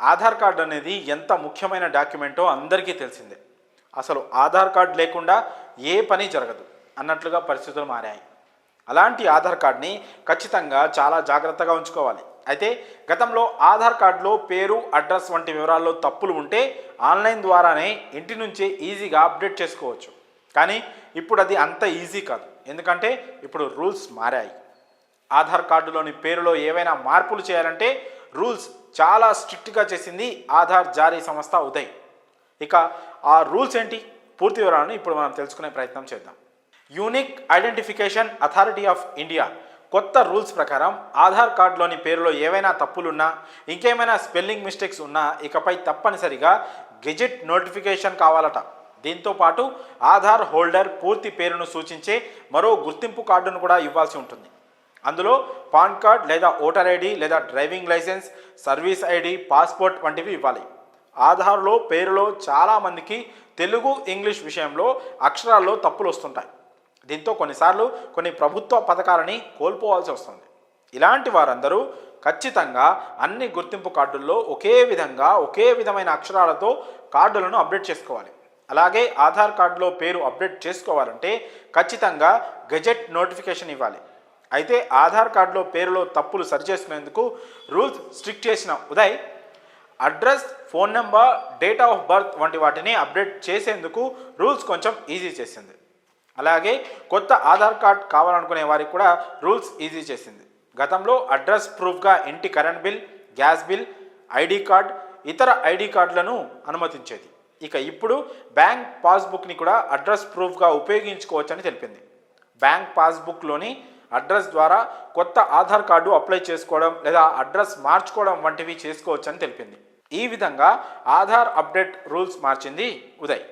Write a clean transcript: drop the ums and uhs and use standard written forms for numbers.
Aadhaar card అనేది ఎంత ముఖ్యమైన డాక్యుమెంటో అందరికీ తెలిసిందే. అసలు ఆధార్ కార్డు లేకుండా ఏ పని జరగదు అన్నట్లుగా పరిస్థితులు మారాయి. అలాంటి ఆధార్ కార్డుని ఖచ్చితంగా చాలా జాగ్రత్తగా ఉంచుకోవాలి. అయితే గతంలో ఆధార్ కార్డులో పేరు, అడ్రస్ వంటి వివరాల్లో తప్పులు ఉంటే ఆన్లైన్ ద్వారానే ఇంటి నుంచే ఈజీగా అప్డేట్ చేసుకోవచ్చు. కానీ ఇప్పుడు అది అంత ఈజీ కాదు. ఎందుకంటే ఇప్పుడు రూల్స్ మారాయి. ఆధార్ కార్డులోని పేరులో ఏవైనా మార్పులు చేయాలంటే రూల్స్ చాలా స్ట్రిక్ట్గా చేసింది ఆధార్ జారీ సంస్థ ఉదయ్. ఇక ఆ రూల్స్ ఏంటి, పూర్తి వివరాలను ఇప్పుడు మనం తెలుసుకునే ప్రయత్నం చేద్దాం. Unique identification authority of India కొత్త రూల్స్ ప్రకారం ఆధార్ కార్డులోని పేరులో ఏవైనా తప్పులున్నా, ఇంకేమైనా స్పెల్లింగ్ మిస్టేక్స్ ఉన్నా ఇకపై తప్పనిసరిగా గెజెట్ నోటిఫికేషన్ కావాలట. దీంతో పాటు ఆధార్ హోల్డర్ పూర్తి పేరును సూచించే మరో గుర్తింపు కార్డును కూడా ఇవ్వాల్సి ఉంటుంది. అందులో పాన్ కార్డ్ లేదా ఓటర్ ఐడి లేదా driving licence, service ID, passport వంటివి ఇవ్వాలి. ఆధార్లో పేరులో చాలామందికి తెలుగు, ఇంగ్లీష్ విషయంలో అక్షరాల్లో తప్పులు వస్తుంటాయి. దీంతో కొన్నిసార్లు కొన్ని ప్రభుత్వ పథకాలని కోల్పోవాల్సి వస్తుంది. ఇలాంటి వారందరూ ఖచ్చితంగా అన్ని గుర్తింపు కార్డుల్లో ఒకే విధమైన అక్షరాలతో కార్డులను అప్డేట్ చేసుకోవాలి. అలాగే ఆధార్ కార్డులో పేరు అప్డేట్ చేసుకోవాలంటే ఖచ్చితంగా గెజెట్ నోటిఫికేషన్ ఇవ్వాలి. అయితే ఆధార్ కార్డులో పేరులో తప్పులు సరిచేసుకునేందుకు రూల్స్ స్ట్రిక్ట్ చేసిన Uday address, phone number, date of birth వంటి వాటిని అప్డేట్ చేసేందుకు రూల్స్ కొంచెం ఈజీ చేసింది. అలాగే కొత్త ఆధార్ కార్డ్ కావాలనుకునే వారికి కూడా రూల్స్ ఈజీ చేసింది. గతంలో అడ్రస్ ప్రూఫ్గా ఇంటి current bill, gas bill, ID card, ఇతర ఐడి కార్డులను అనుమతించేది. ఇక ఇప్పుడు బ్యాంక్ పాస్బుక్ని కూడా అడ్రస్ ప్రూఫ్గా ఉపయోగించుకోవచ్చని తెలిపింది. బ్యాంక్ పాస్బుక్లోని అడ్రస్ ద్వారా కొత్త ఆధార్ కార్డు అప్లై చేసుకోవడం లేదా అడ్రస్ మార్చుకోవడం వంటివి చేసుకోవచ్చని తెలిపింది. ఈ విధంగా ఆధార్ అప్డేట్ రూల్స్ మార్చింది ఉదయ్.